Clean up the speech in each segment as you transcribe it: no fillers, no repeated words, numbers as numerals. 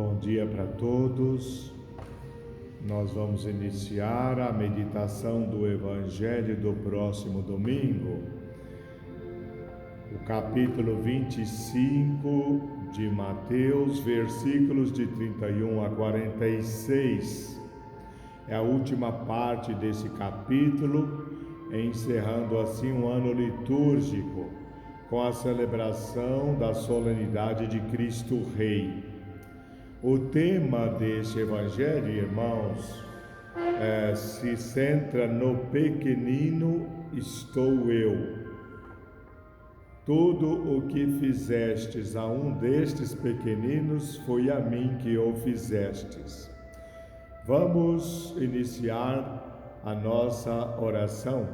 Bom dia para todos. Nós vamos iniciar a meditação do Evangelho do próximo domingo, o capítulo 25 de Mateus, versículos de 31 a 46. É a última parte desse capítulo, encerrando assim um ano litúrgico, com a celebração da solenidade de Cristo Rei. O tema deste Evangelho, irmãos, se centra no pequenino estou eu. Tudo o que fizestes a um destes pequeninos, foi a mim que o fizestes. Vamos iniciar a nossa oração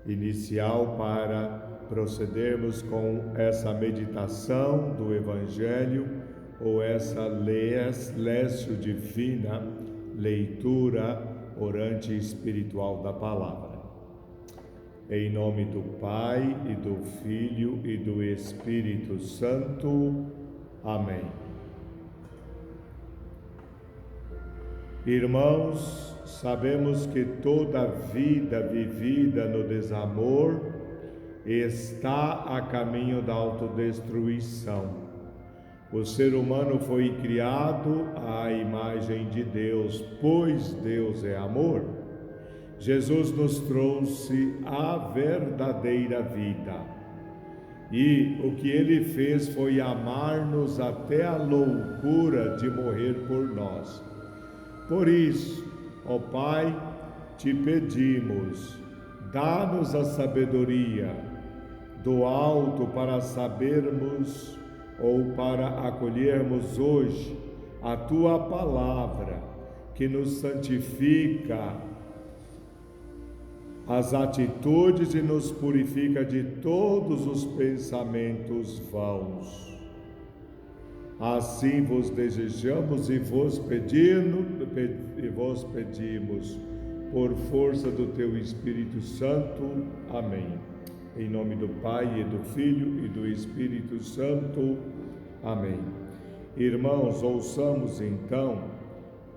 inicial para procedermos com essa meditação do Evangelho, ou essa lécio divina, leitura orante espiritual da palavra. Em nome do Pai, e do Filho, e do Espírito Santo. Amém. Irmãos, sabemos que toda vida vivida no desamor está a caminho da autodestruição. O ser humano foi criado à imagem de Deus, pois Deus é amor. Jesus nos trouxe a verdadeira vida. E o que ele fez foi amar-nos até a loucura de morrer por nós. Por isso, ó Pai, te pedimos, dá-nos a sabedoria do alto para sabermos ou para acolhermos hoje a Tua palavra, que nos santifica as atitudes e nos purifica de todos os pensamentos vãos. Assim vos desejamos e vos pedimos, por força do Teu Espírito Santo. Amém. Em nome do Pai, e do Filho, e do Espírito Santo. Amém. Irmãos, ouçamos então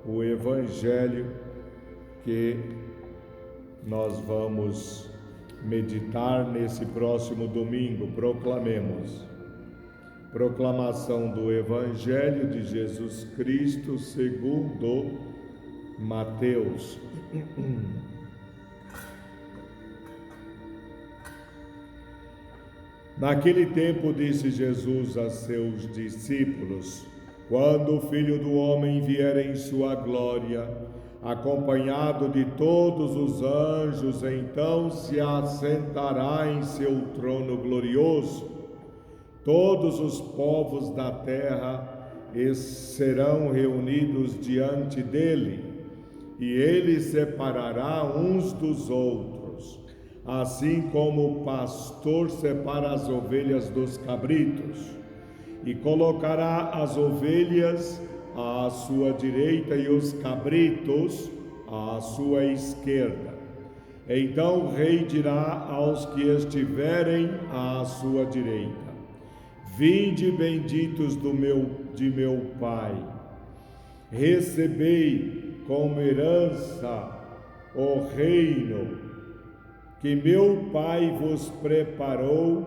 o Evangelho que nós vamos meditar nesse próximo domingo. Proclamemos. Proclamação do Evangelho de Jesus Cristo segundo Mateus. Naquele tempo disse Jesus a seus discípulos: quando o Filho do Homem vier em sua glória, acompanhado de todos os anjos, então se assentará em seu trono glorioso. Todos os povos da terra serão reunidos diante dele, e ele separará uns dos outros, assim como o pastor separa as ovelhas dos cabritos, e colocará as ovelhas à sua direita e os cabritos à sua esquerda. Então o rei dirá aos que estiverem à sua direita: vinde, benditos de meu Pai, recebei como herança o reino que meu Pai vos preparou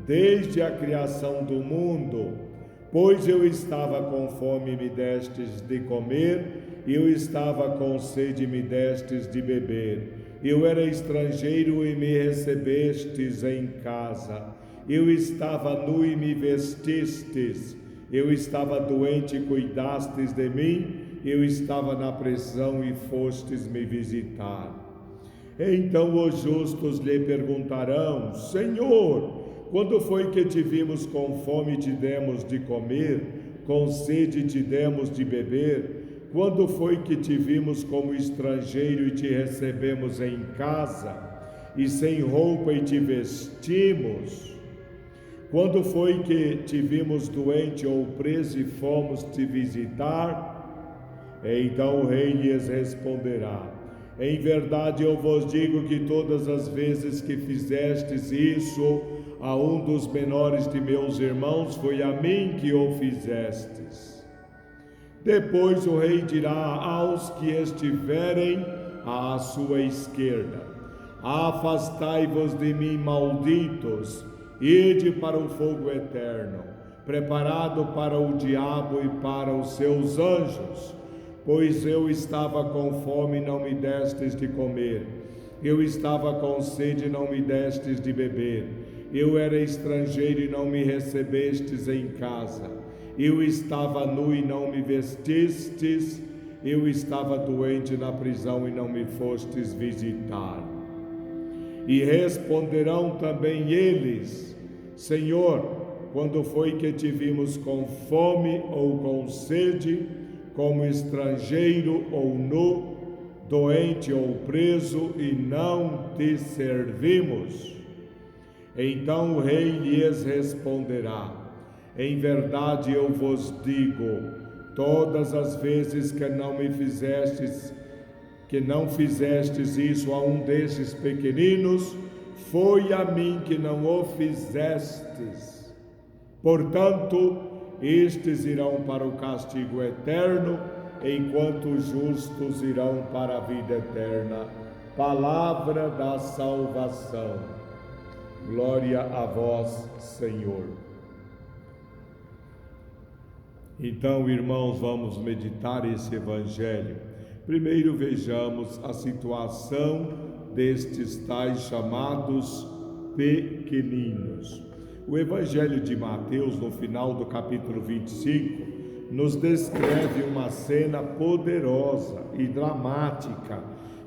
desde a criação do mundo. Pois eu estava com fome e me destes de comer, eu estava com sede e me destes de beber, eu era estrangeiro e me recebestes em casa, eu estava nu e me vestistes, eu estava doente e cuidastes de mim, eu estava na prisão e fostes me visitar. Então os justos lhe perguntarão: Senhor, quando foi que te vimos com fome e te demos de comer, com sede e te demos de beber? Quando foi que te vimos como estrangeiro e te recebemos em casa, e sem roupa e te vestimos? Quando foi que te vimos doente ou preso e fomos te visitar? Então o rei lhes responderá: em verdade eu vos digo que todas as vezes que fizestes isso a um dos menores de meus irmãos, foi a mim que o fizestes. Depois o rei dirá aos que estiverem à sua esquerda: afastai-vos de mim, malditos, ide para o fogo eterno, preparado para o diabo e para os seus anjos. Pois eu estava com fome e não me destes de comer, eu estava com sede e não me destes de beber, eu era estrangeiro e não me recebestes em casa, eu estava nu e não me vestistes, eu estava doente na prisão e não me fostes visitar. E responderão também eles: Senhor, quando foi que te vimos com fome ou com sede, como estrangeiro ou nu, doente ou preso, e não te servimos? Então o rei lhes responderá: em verdade eu vos digo, todas as vezes que não fizestes isso a um desses pequeninos, foi a mim que não o fizestes. Portanto, estes irão para o castigo eterno, enquanto os justos irão para a vida eterna. Palavra da salvação. Glória a vós, Senhor. Então, irmãos, vamos meditar esse evangelho. Primeiro vejamos a situação destes tais chamados pequeninos. O evangelho de Mateus, no final do capítulo 25, nos descreve uma cena poderosa e dramática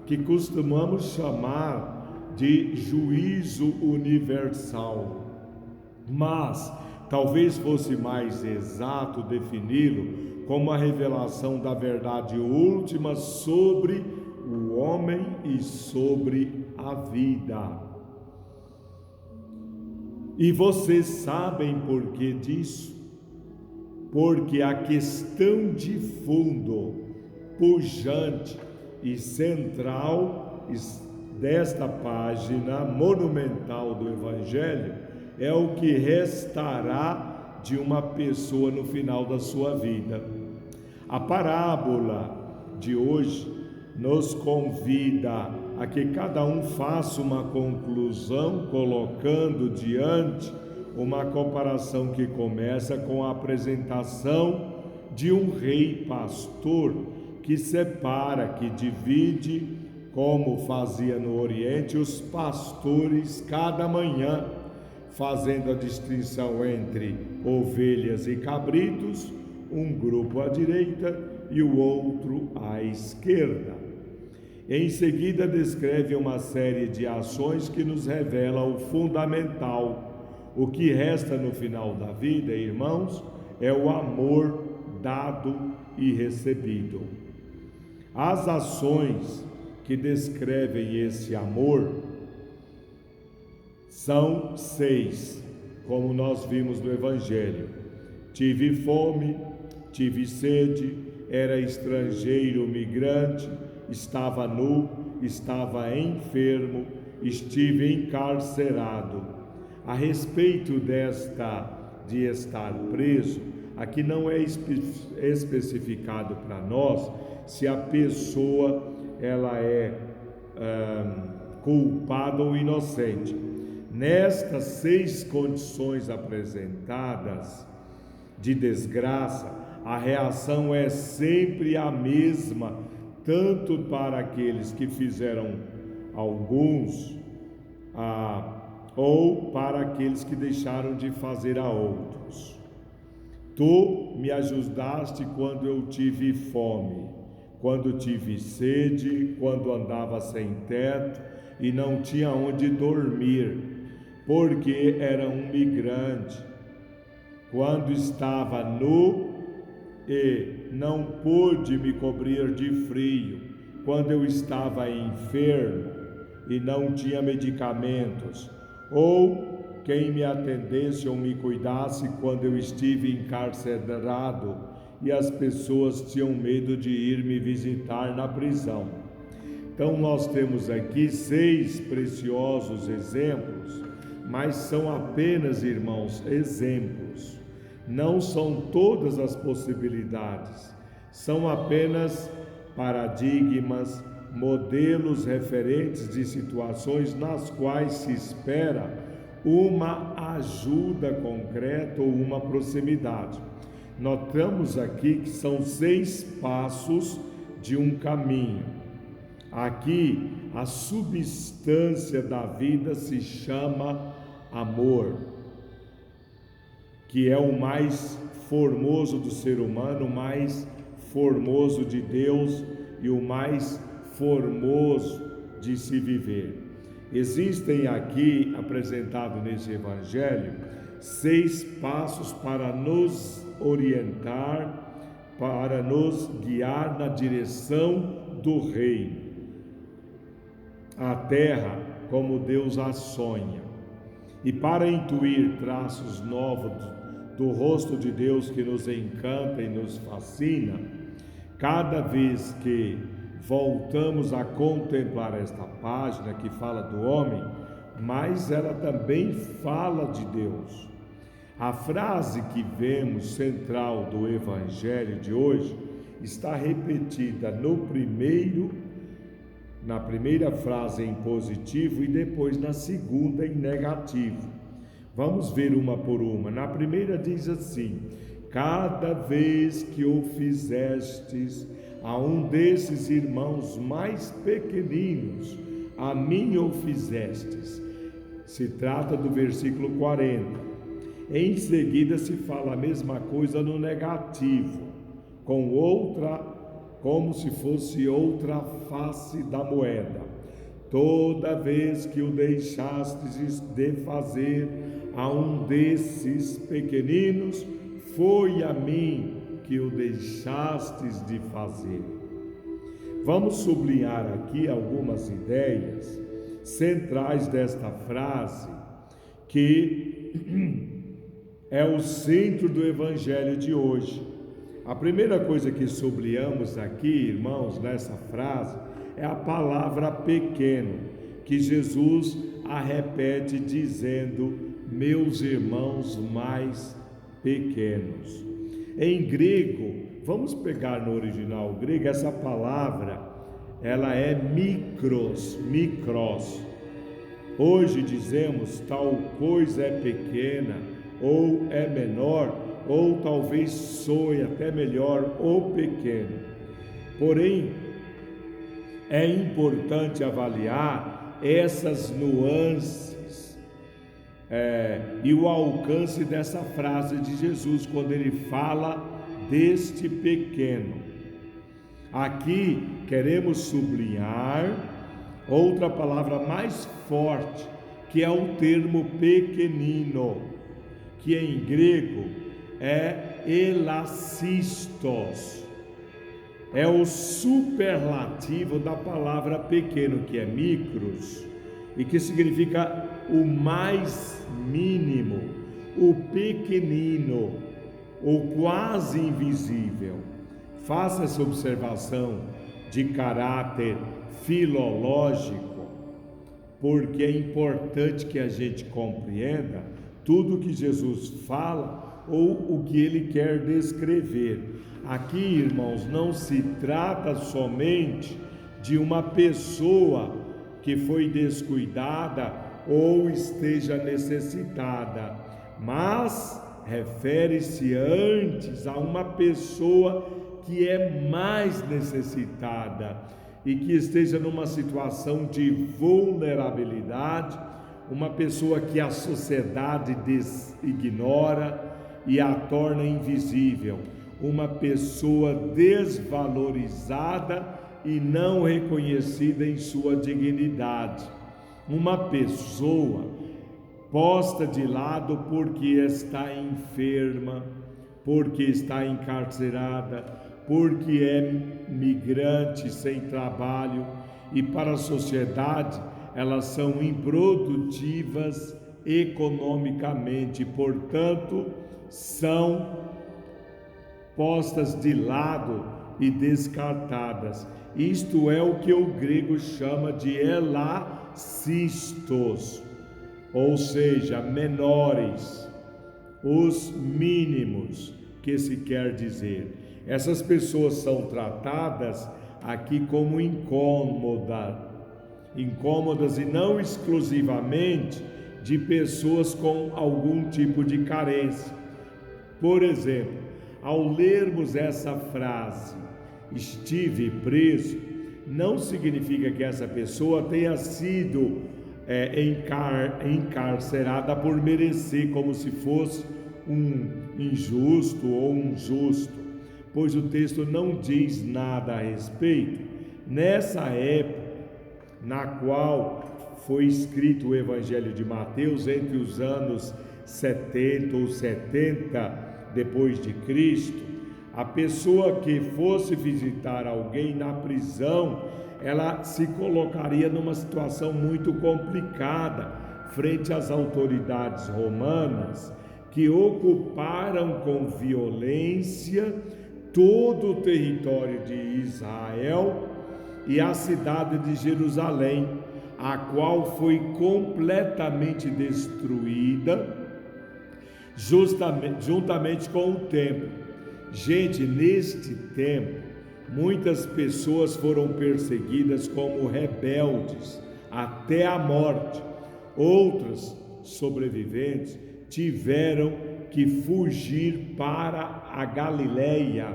que costumamos chamar de juízo universal. Mas talvez fosse mais exato defini-lo como a revelação da verdade última sobre o homem e sobre a vida. E vocês sabem por que disso? Porque a questão de fundo, pujante e central desta página monumental do Evangelho é o que restará de uma pessoa no final da sua vida. A parábola de hoje nos convida a que cada um faça uma conclusão, colocando diante uma comparação que começa com a apresentação de um rei pastor que separa, que divide, como fazia no Oriente, os pastores cada manhã, fazendo a distinção entre ovelhas e cabritos, um grupo à direita e o outro à esquerda. Em seguida, descreve uma série de ações que nos revela o fundamental. O que resta no final da vida, irmãos, é o amor dado e recebido. As ações que descrevem esse amor são 6, como nós vimos no Evangelho. Tive fome, tive sede, era estrangeiro, migrante, estava nu, estava enfermo, estive encarcerado. A respeito de estar preso, aqui não é especificado para nós se a pessoa ela é culpada ou inocente. Nestas 6 condições apresentadas de desgraça, a reação é sempre a mesma, tanto para aqueles que fizeram alguns, ou para aqueles que deixaram de fazer a outros. Tu me ajudaste quando eu tive fome, quando tive sede, quando andava sem teto e não tinha onde dormir, porque era um migrante, quando estava nu e não pude me cobrir de frio, quando eu estava enfermo e não tinha medicamentos, ou quem me atendesse ou me cuidasse quando eu estive encarcerado e as pessoas tinham medo de ir me visitar na prisão. Então nós temos aqui 6 preciosos exemplos, mas são apenas, irmãos, exemplos. Não são todas as possibilidades. são apenas paradigmas, modelos referentes de situações nas quais se espera uma ajuda concreta ou uma proximidade. Notamos aqui que são 6 passos de um caminho. Aqui, a substância da vida se chama amor, que é o mais formoso do ser humano, o mais formoso de Deus e o mais formoso de se viver. Existem aqui, apresentado nesse Evangelho, 6 passos para nos orientar, para nos guiar na direção do reino. A terra como Deus a sonha. E para intuir traços novos do rosto de Deus que nos encanta e nos fascina, cada vez que voltamos a contemplar esta página que fala do homem, mas ela também fala de Deus. A frase que vemos central do Evangelho de hoje está repetida na primeira frase em positivo e depois na segunda em negativo. Vamos ver uma por uma. Na primeira diz assim: cada vez que o fizestes a um desses irmãos mais pequeninos, a mim o fizestes. Se trata do versículo 40. Em seguida se fala a mesma coisa no negativo, com outra, como se fosse outra face da moeda. Toda vez que o deixastes de fazer a um desses pequeninos, foi a mim que o deixastes de fazer. Vamos sublinhar aqui algumas ideias centrais desta frase, que é o centro do Evangelho de hoje. A primeira coisa que sublinhamos aqui, irmãos, nessa frase, é a palavra pequeno, que Jesus a repete dizendo: meus irmãos mais pequenos. Em grego, vamos pegar no original grego, essa palavra, ela é mikros. Hoje dizemos tal coisa é pequena, ou é menor, ou talvez soe até melhor o pequeno. Porém, é importante avaliar essas nuances e o alcance dessa frase de Jesus quando ele fala deste pequeno. Aqui queremos sublinhar outra palavra mais forte, que é o termo pequenino, que em grego é elastistos. É o superlativo da palavra pequeno, que é micros, e que significa o mais mínimo, o pequenino, o quase invisível. Faça essa observação de caráter filológico, porque é importante que a gente compreenda tudo que Jesus fala ou o que ele quer descrever. Aqui, irmãos, não se trata somente de uma pessoa que foi descuidada ou esteja necessitada, mas refere-se antes a uma pessoa que é mais necessitada e que esteja numa situação de vulnerabilidade, uma pessoa que a sociedade ignora e a torna invisível, uma pessoa desvalorizada e não reconhecida em sua dignidade, uma pessoa posta de lado porque está enferma, porque está encarcerada, porque é migrante sem trabalho, e para a sociedade elas são improdutivas economicamente, portanto são postas de lado e descartadas. Isto é o que o grego chama de elastistos, ou seja, menores, os mínimos, que se quer dizer. Essas pessoas são tratadas aqui como incômodas e não exclusivamente de pessoas com algum tipo de carência. Por exemplo, ao lermos essa frase, estive preso, não significa que essa pessoa tenha sido encarcerada por merecer, como se fosse um injusto ou um justo, pois o texto não diz nada a respeito. Nessa época na qual foi escrito o Evangelho de Mateus, entre os anos 70 ou 70 depois de Cristo, a pessoa que fosse visitar alguém na prisão, ela se colocaria numa situação muito complicada frente às autoridades romanas, que ocuparam com violência todo o território de Israel e a cidade de Jerusalém, a qual foi completamente destruída juntamente com o templo. Gente, neste tempo, muitas pessoas foram perseguidas como rebeldes até a morte. Outras sobreviventes tiveram que fugir para a Galileia,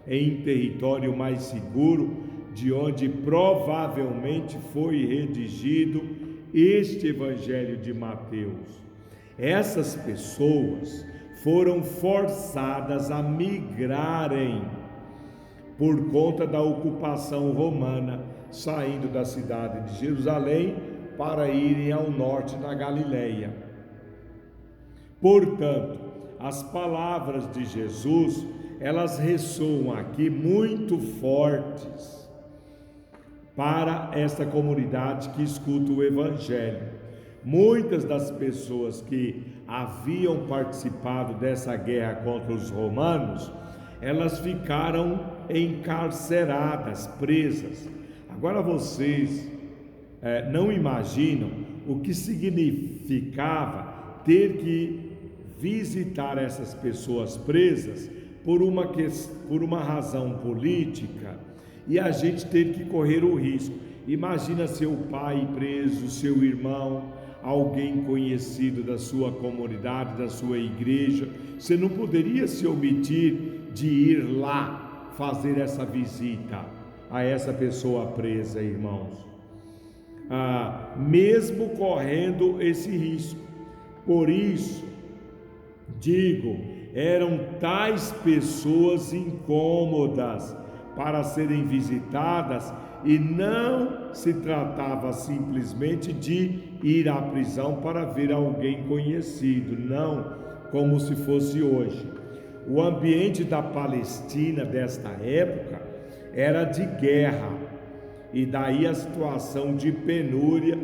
em território mais seguro, de onde provavelmente foi redigido este Evangelho de Mateus. Essas pessoas foram forçadas a migrarem por conta da ocupação romana, saindo da cidade de Jerusalém para irem ao norte da Galileia. Portanto, as palavras de Jesus, elas ressoam aqui muito fortes para esta comunidade que escuta o Evangelho. Muitas das pessoas que haviam participado dessa guerra contra os romanos, elas ficaram encarceradas, presas. Agora vocês não imaginam o que significava ter que visitar essas pessoas presas por uma razão política, e a gente teve que correr o risco. Imagina seu pai preso, seu irmão, alguém conhecido da sua comunidade, da sua igreja. Você não poderia se omitir de ir lá fazer essa visita a essa pessoa presa, irmãos, mesmo correndo esse risco. Por isso, digo, eram tais pessoas incômodas para serem visitadas, e não se tratava simplesmente de ir à prisão para ver alguém conhecido, não, como se fosse hoje. O ambiente da Palestina desta época era de guerra, e daí a situação de penúria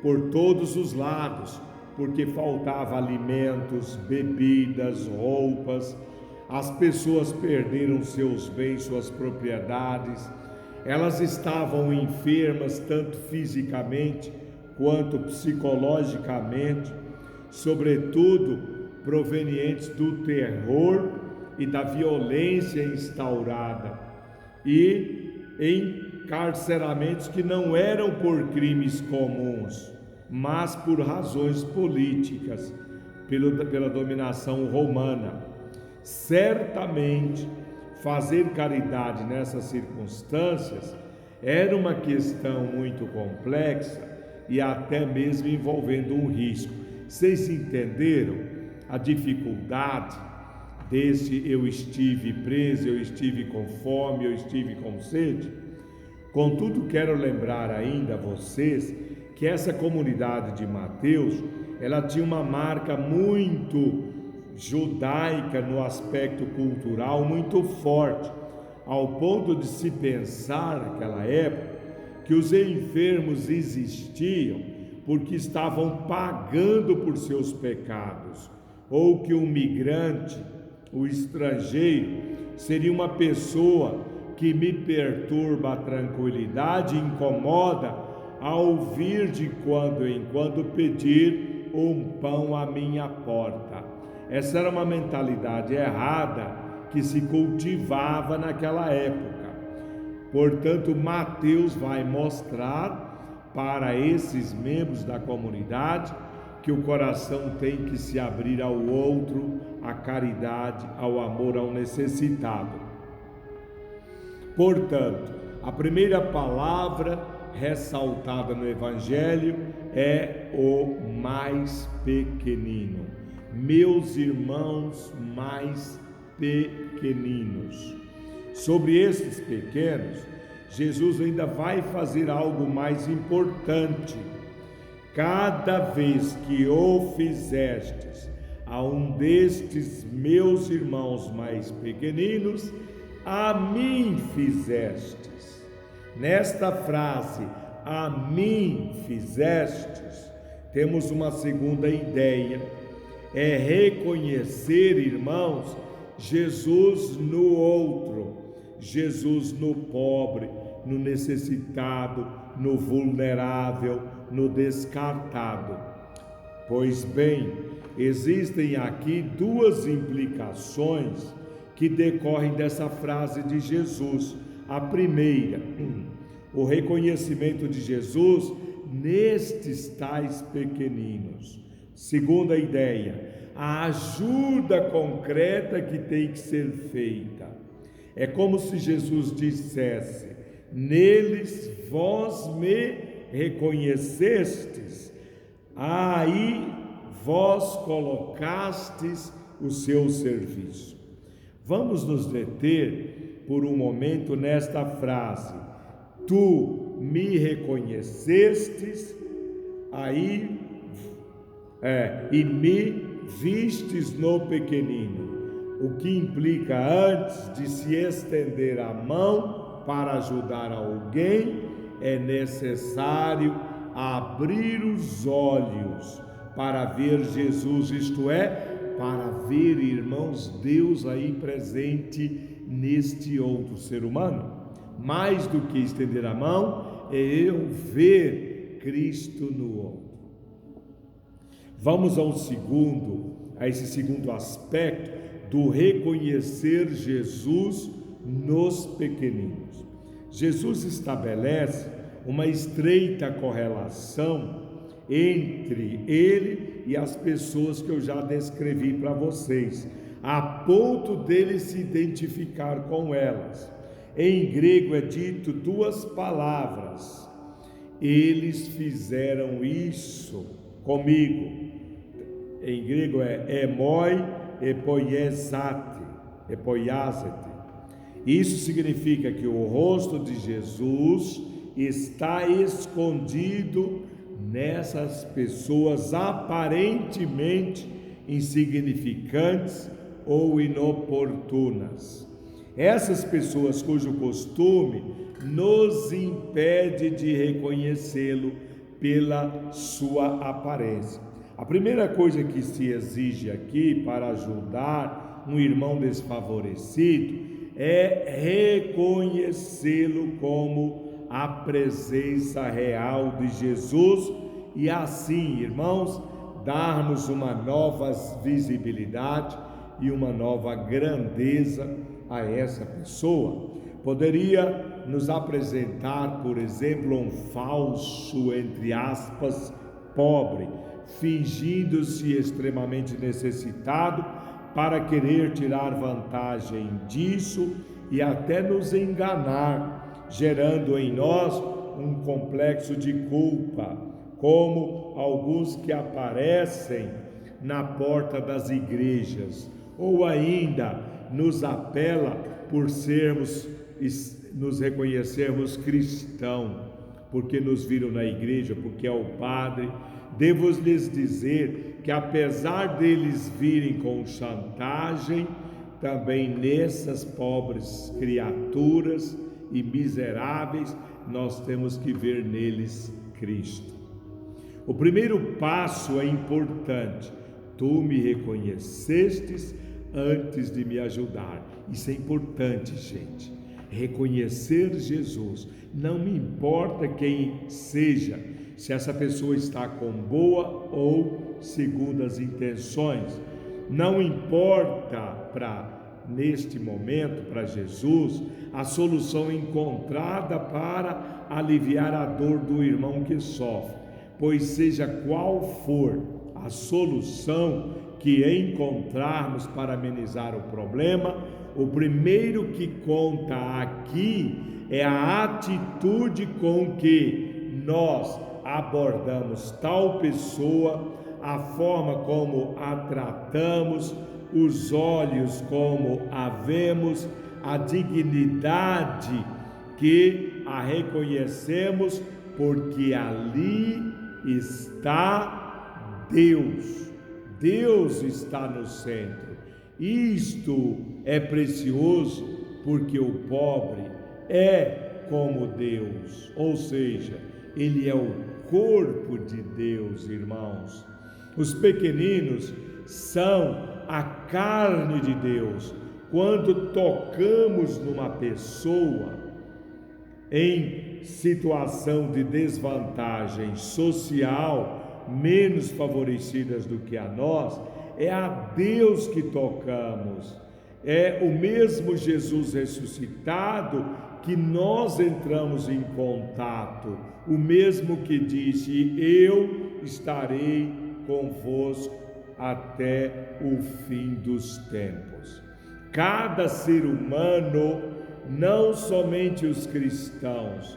por todos os lados, porque faltava alimentos, bebidas, roupas. As pessoas perderam seus bens, suas propriedades. Elas estavam enfermas tanto fisicamente quanto psicologicamente, sobretudo provenientes do terror e da violência instaurada, e encarceramentos que não eram por crimes comuns, mas por razões políticas, pela dominação romana. Certamente, fazer caridade nessas circunstâncias era uma questão muito complexa e até mesmo envolvendo um risco. Vocês entenderam a dificuldade desse eu estive preso, eu estive com fome, eu estive com sede? Contudo, quero lembrar ainda a vocês que essa comunidade de Mateus, ela tinha uma marca muito judaica no aspecto cultural muito forte, ao ponto de se pensar naquela época que os enfermos existiam porque estavam pagando por seus pecados, ou que o migrante, o estrangeiro, seria uma pessoa que me perturba a tranquilidade e incomoda ao vir de quando em quando pedir um pão à minha porta. Essa era uma mentalidade errada que se cultivava naquela época. Portanto, Mateus vai mostrar para esses membros da comunidade que o coração tem que se abrir ao outro, à caridade, ao amor ao necessitado. Portanto, a primeira palavra ressaltada no Evangelho é o mais pequenino. Meus irmãos mais pequeninos. Sobre esses pequenos, Jesus ainda vai fazer algo mais importante. Cada vez que o fizestes a um destes meus irmãos mais pequeninos, a mim fizestes. Nesta frase, a mim fizestes, temos uma segunda ideia, é reconhecer, irmãos, Jesus no outro, Jesus no pobre, no necessitado, no vulnerável, no descartado. Pois bem, existem aqui duas implicações que decorrem dessa frase de Jesus. A primeira, o reconhecimento de Jesus nestes tais pequeninos. Segunda ideia, a ajuda concreta que tem que ser feita. É como se Jesus dissesse: neles vós me reconhecestes, aí vós colocastes o seu serviço. Vamos nos deter por um momento nesta frase: tu me reconhecestes, aí e me vistes no pequenino. O que implica, antes de se estender a mão para ajudar alguém, é necessário abrir os olhos para ver Jesus, isto é, para ver, irmãos, Deus aí presente neste outro ser humano. Mais do que estender a mão, é eu ver Cristo no outro. Vamos a esse segundo aspecto do reconhecer Jesus nos pequeninos. Jesus estabelece uma estreita correlação entre ele e as pessoas que eu já descrevi para vocês, a ponto dele se identificar com elas. Em grego é dito duas palavras: eles fizeram isso comigo. Em grego é emoi epoiesate. Isso significa que o rosto de Jesus está escondido nessas pessoas aparentemente insignificantes ou inoportunas. Essas pessoas cujo costume nos impede de reconhecê-lo pela sua aparência. A primeira coisa que se exige aqui para ajudar um irmão desfavorecido é reconhecê-lo como a presença real de Jesus e assim, irmãos, darmos uma nova visibilidade e uma nova grandeza a essa pessoa. Poderia nos apresentar, por exemplo, um falso, entre aspas, pobre, fingindo-se extremamente necessitado para querer tirar vantagem disso e até nos enganar, gerando em nós um complexo de culpa, como alguns que aparecem na porta das igrejas, ou ainda nos apela por nos reconhecermos cristãos, porque nos viram na igreja, porque é o padre. Devo lhes dizer que apesar deles virem com chantagem, também nessas pobres criaturas e miseráveis, nós temos que ver neles Cristo. O primeiro passo é importante: tu me reconhecestes antes de me ajudar. Isso é importante, gente. Reconhecer Jesus, não me importa quem seja, se essa pessoa está com boa ou segundas intenções, não importa para neste momento para Jesus a solução encontrada para aliviar a dor do irmão que sofre, pois seja qual for a solução que encontrarmos para amenizar o problema, o primeiro que conta aqui é a atitude com que nós abordamos tal pessoa, a forma como a tratamos, os olhos como a vemos, a dignidade que a reconhecemos, porque ali está Deus. Deus está no centro. Isto é precioso porque o pobre é como Deus, ou seja, ele é o corpo de Deus, irmãos. Os pequeninos são a carne de Deus. Quando tocamos numa pessoa em situação de desvantagem social, menos favorecidas do que a nós, é a Deus que tocamos. É o mesmo Jesus ressuscitado que nós entramos em contato, o mesmo que disse: eu estarei convosco até o fim dos tempos. Cada ser humano, não somente os cristãos,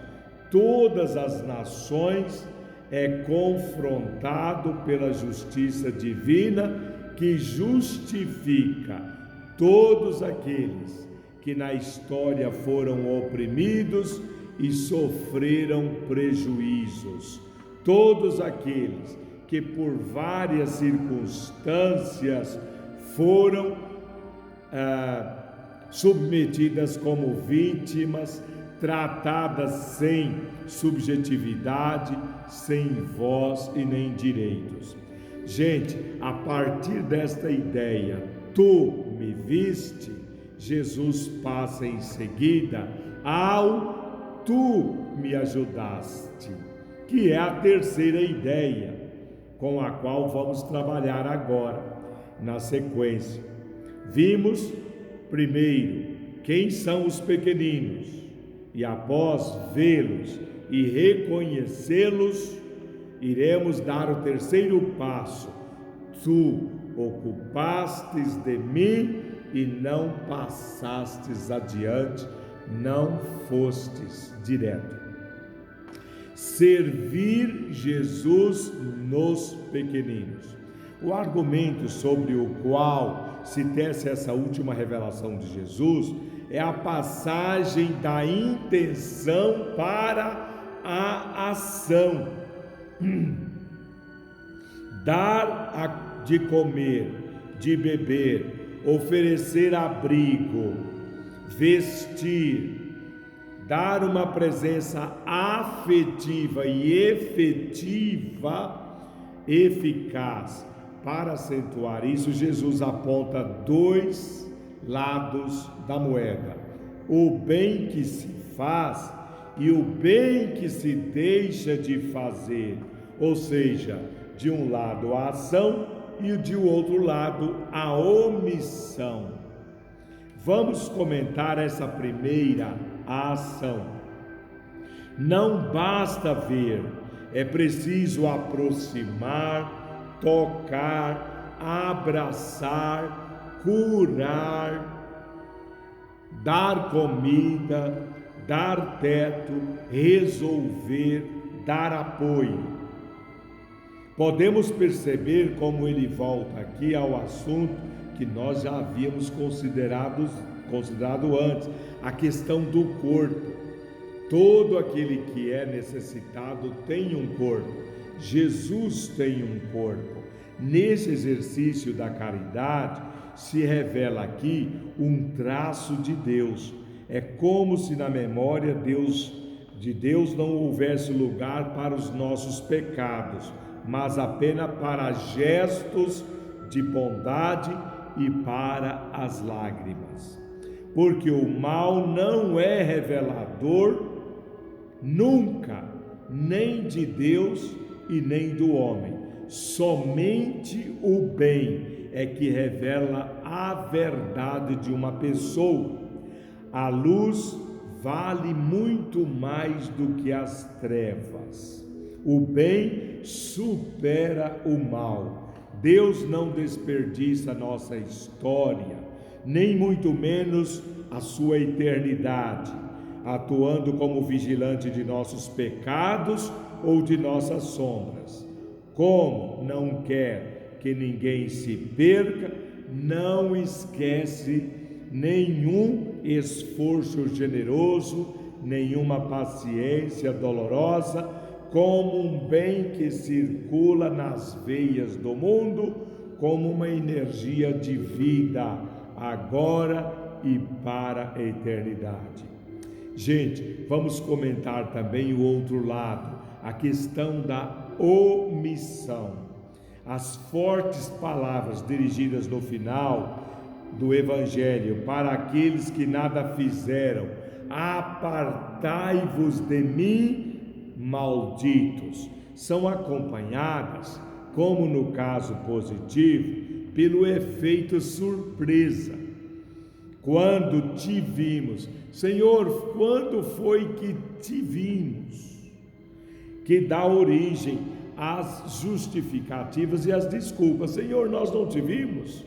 todas as nações, é confrontado pela justiça divina que justifica todos aqueles que na história foram oprimidos e sofreram prejuízos, todos aqueles que por várias circunstâncias foram submetidas como vítimas, tratadas sem subjetividade, sem voz e nem direitos. Gente, a partir desta ideia, tu me viste, Jesus passa em seguida ao tu me ajudaste, que é a terceira ideia com a qual vamos trabalhar agora, na sequência. Vimos primeiro quem são os pequeninos, e após vê-los e reconhecê-los, iremos dar o terceiro passo. Tu ocupastes de mim e não passastes adiante, não fostes direto. Servir Jesus nos pequeninos. O argumento sobre o qual se tece essa última revelação de Jesus é a passagem da intenção para a ação. Dar de comer, de beber, oferecer abrigo, vestir, dar uma presença afetiva e efetiva, eficaz. Para acentuar isso, Jesus aponta dois lados da moeda: o bem que se faz e o bem que se deixa de fazer, ou seja, de um lado a ação e de outro lado a omissão. Vamos comentar essa primeira, a ação. Não basta ver, é preciso aproximar, tocar, abraçar, curar, dar comida, dar teto, resolver, dar apoio. Podemos perceber como ele volta aqui ao assunto que nós já havíamos considerado antes, a questão do corpo. Todo aquele que é necessitado tem um corpo. Jesus tem um corpo. Nesse exercício da caridade se revela aqui um traço de Deus. É como se na memória de Deus não houvesse lugar para os nossos pecados, mas apenas para gestos de bondade e para as lágrimas. Porque o mal não é revelador nunca, nem de Deus e nem do homem. Somente o bem é que revela a verdade de uma pessoa. A luz vale muito mais do que as trevas. O bem supera o mal. Deus não desperdiça a nossa história, nem muito menos a sua eternidade, atuando como vigilante de nossos pecados ou de nossas sombras. Como não quer que ninguém se perca, não esquece nenhum esforço generoso, nenhuma paciência dolorosa, como um bem que circula nas veias do mundo, como uma energia de vida, agora e para a eternidade. Gente, vamos comentar também o outro lado, a questão da omissão. As fortes palavras dirigidas no final do Evangelho para aqueles que nada fizeram: apartai-vos de mim, malditos, são acompanhadas, como no caso positivo, pelo efeito surpresa. Quando te vimos, Senhor, quando foi que te vimos? Que dá origem às justificativas e às desculpas. Senhor, nós não te vimos.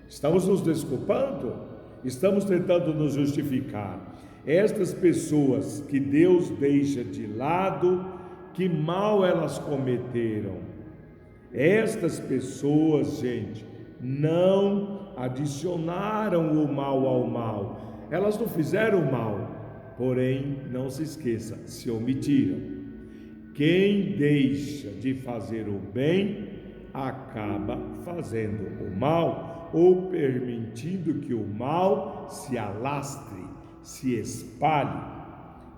Estamos nos desculpando? Estamos tentando nos justificar. Estas pessoas que Deus deixa de lado, que mal elas cometeram? Estas pessoas, gente, não adicionaram o mal ao mal. Elas não fizeram mal, porém, não se esqueça, se omitiram. Quem deixa de fazer o bem, acaba fazendo o mal, ou permitindo que o mal se alastre, se espalhe.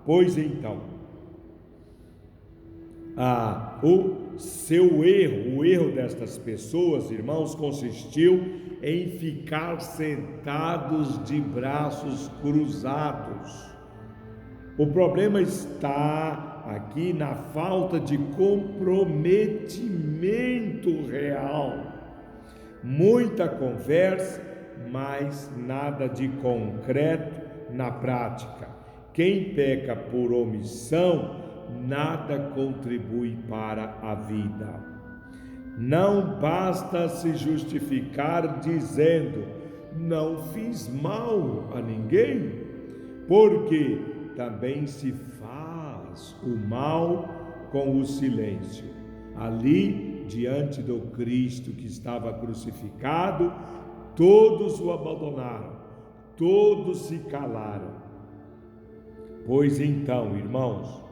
Pois então, o erro destas pessoas, irmãos, consistiu em ficar sentados de braços cruzados. O problema está aqui na falta de comprometimento real. Muita conversa, mas nada de concreto na prática. Quem peca por omissão, nada contribui para a vida. Não basta se justificar dizendo: não fiz mal a ninguém, porque também se faz o mal com o silêncio. Ali, diante do Cristo que estava crucificado, todos o abandonaram, todos se calaram. Pois então, irmãos,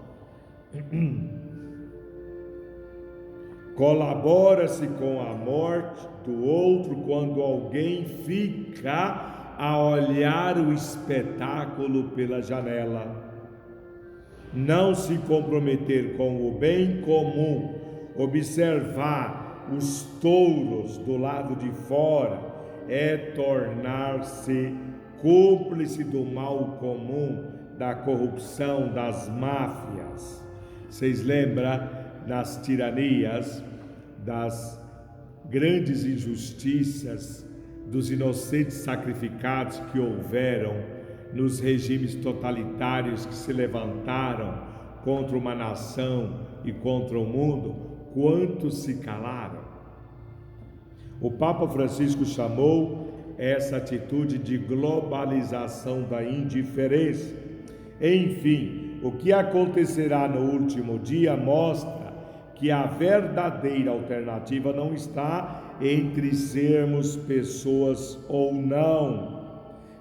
colabora-se com a morte do outro quando alguém fica a olhar o espetáculo pela janela. Não se comprometer com o bem comum, observar os touros do lado de fora, é tornar-se cúmplice do mal comum, da corrupção, das máfias. Vocês lembram das tiranias, das grandes injustiças, dos inocentes sacrificados que houveram nos regimes totalitários que se levantaram contra uma nação e contra o mundo? Quantos se calaram? O Papa Francisco chamou essa atitude de globalização da indiferença. Enfim, o que acontecerá no último dia mostra que a verdadeira alternativa não está entre sermos pessoas ou não,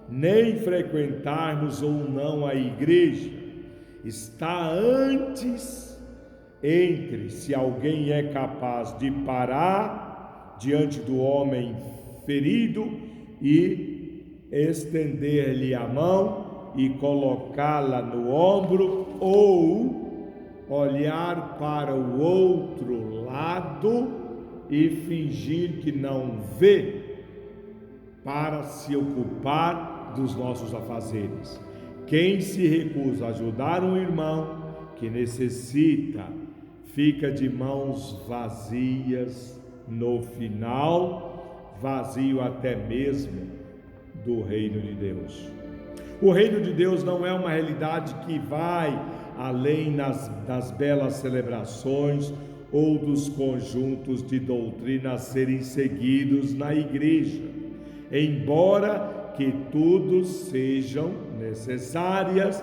nem frequentarmos ou não a igreja. Está antes entre se alguém é capaz de parar diante do homem ferido e estender-lhe a mão e colocá-la no ombro, ou olhar para o outro lado e fingir que não vê, para se ocupar dos nossos afazeres. Quem se recusa a ajudar um irmão que necessita, fica de mãos vazias no final, vazio até mesmo do reino de Deus. O reino de Deus não é uma realidade que vai além das belas celebrações ou dos conjuntos de doutrina a serem seguidos na igreja, embora que tudo sejam necessárias,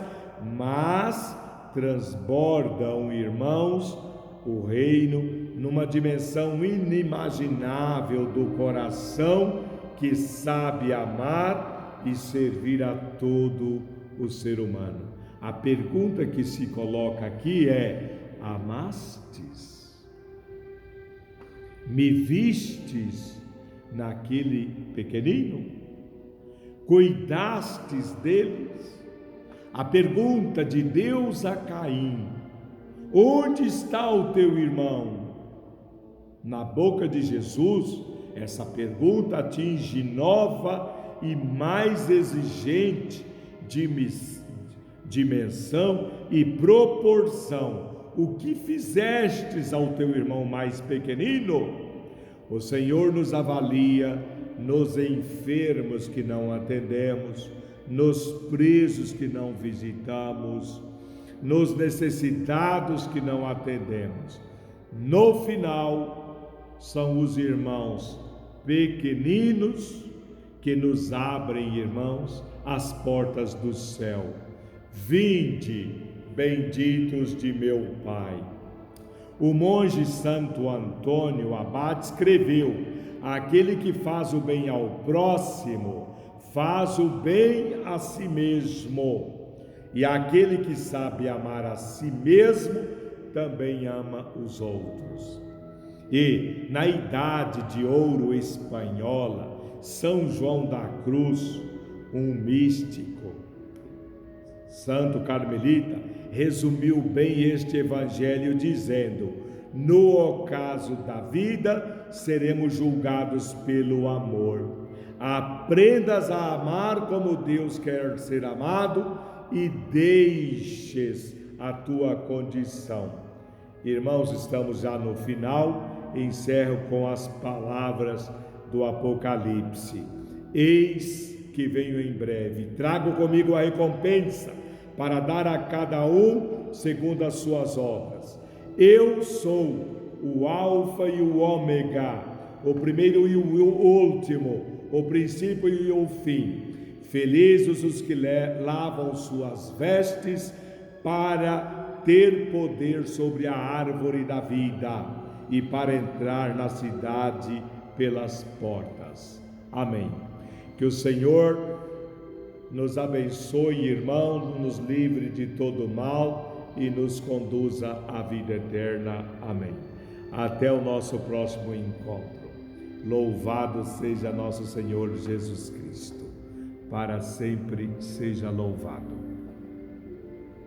mas transbordam, irmãos, o reino numa dimensão inimaginável do coração que sabe amar e servir a todo o ser humano. A pergunta que se coloca aqui é: amastes? Me vistes naquele pequenino? Cuidastes deles? A pergunta de Deus a Caim: onde está o teu irmão? Na boca de Jesus, essa pergunta atinge nova e mais exigente dimensão e proporção. O que fizestes ao teu irmão mais pequenino? O Senhor nos avalia nos enfermos que não atendemos, nos presos que não visitamos, nos necessitados que não atendemos. No final, são os irmãos pequeninos que nos abrem, irmãos, as portas do céu. Vinde, benditos de meu Pai. O monge Santo Antônio Abade escreveu: aquele que faz o bem ao próximo, faz o bem a si mesmo. E aquele que sabe amar a si mesmo, também ama os outros. E na Idade de Ouro espanhola, São João da Cruz, um místico, santo carmelita, resumiu bem este evangelho dizendo: no ocaso da vida, seremos julgados pelo amor. Aprendas a amar como Deus quer ser amado e deixes a tua condição. Irmãos, estamos já no final, encerro com as palavras do Apocalipse: eis que venho em breve, trago comigo a recompensa para dar a cada um segundo as suas obras. Eu sou o Alfa e o Ômega, o primeiro e o último, o princípio e o fim. Felizes os que lavam suas vestes para ter poder sobre a árvore da vida e para entrar na cidade pelas portas. Amém. Que o Senhor nos abençoe, irmãos, nos livre de todo mal e nos conduza à vida eterna. Amém. Até o nosso próximo encontro. Louvado seja nosso Senhor Jesus Cristo. Para sempre seja louvado.